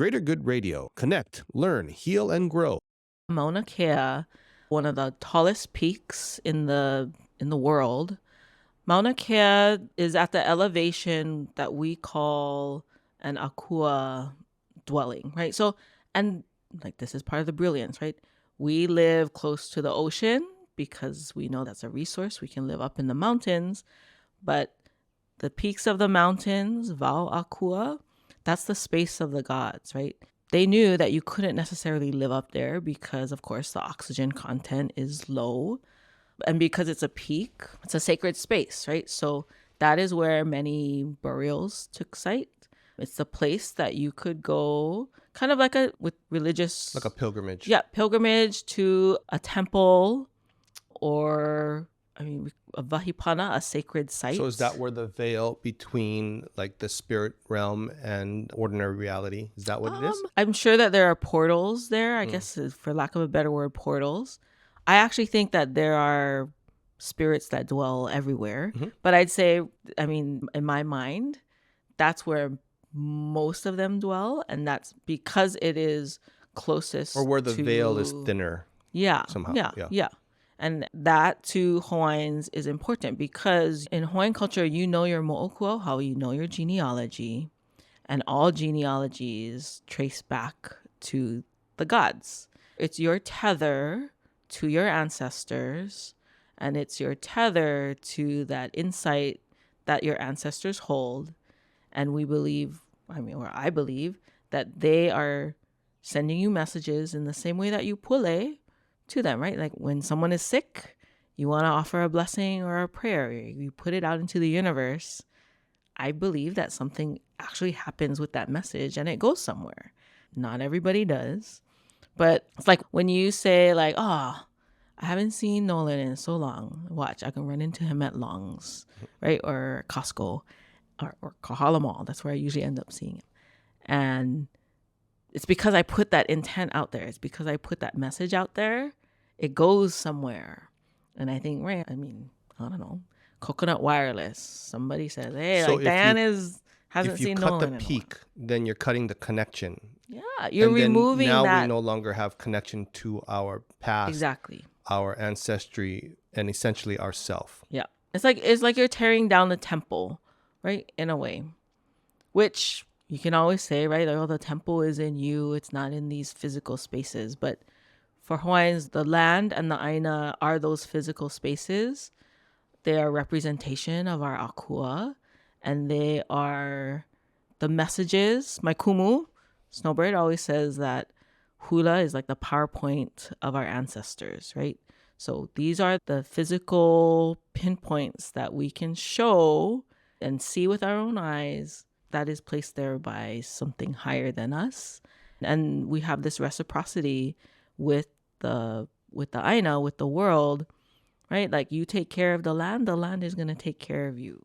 Greater Good Radio. Connect, learn, heal, and grow. Mauna Kea, one of the tallest peaks in the world. Mauna Kea is at the elevation that we call an akua dwelling, right? So, and like this is part of the brilliance, right? We live close to the ocean because we know that's a resource. We can live up in the mountains, but the peaks of the mountains, Wao Akua, that's the space of the gods, right? They knew that you couldn't necessarily live up there because, of course, the oxygen content is low. And because it's a peak, it's a sacred space, right? So that is where many burials took site. It's the place that you could go kind of like with religious... Like a pilgrimage. Yeah, pilgrimage to a temple or... a vahipana, a sacred site. So is that where the veil between like the spirit realm and ordinary reality? Is that what it is? I'm sure that there are portals there, I guess, for lack of a better word, portals. I actually think that there are spirits that dwell everywhere. Mm-hmm. But I'd say, in my mind, that's where most of them dwell. And that's because it is closest Or where the veil is thinner. Yeah. Somehow. Yeah. And that to Hawaiians is important because in Hawaiian culture, you know your mo'okua, how you know your genealogy, and all genealogies trace back to the gods. It's your tether to your ancestors, and it's your tether to that insight that your ancestors hold. And we believe, I believe, that they are sending you messages in the same way that you pule to them, right? Like when someone is sick, you want to offer a blessing or a prayer, you put it out into the universe. I believe that something actually happens with that message and it goes somewhere. Not everybody does, but it's like when you say like, oh, I haven't seen Nolan in so long. Watch, I can run into him at Long's, right? Or Costco or Kahala Mall. That's where I usually end up seeing him. And it's because I put that intent out there. It's because I put that message out there. It goes somewhere. And I think, right, I don't know, Coconut Wireless. Somebody says, hey, So like Diane hasn't seen Nolan. If you cut the peak, then you're cutting the connection. Yeah, you're and removing then now that. we no longer have connection to our past. Exactly. Our ancestry, and essentially ourself. Yeah. It's like you're tearing down the temple, right? In a way. Which you can always say, right? Like, oh, the temple is in you. It's not in these physical spaces. But for Hawaiians, the land and the aina are those physical spaces. They are representation of our akua. And they are the messages. My kumu, Snowbird, always says that hula is like the PowerPoint of our ancestors, right? So these are the physical pinpoints that we can show and see with our own eyes that is placed there by something higher than us. And we have this reciprocity with the aina, with the world, right? Like you take care of the land is going to take care of you.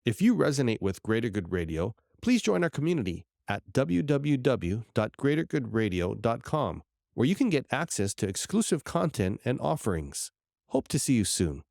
If you resonate with Greater Good Radio, please join our community at www.greatergoodradio.com, where you can get access to exclusive content and offerings. Hope to see you soon.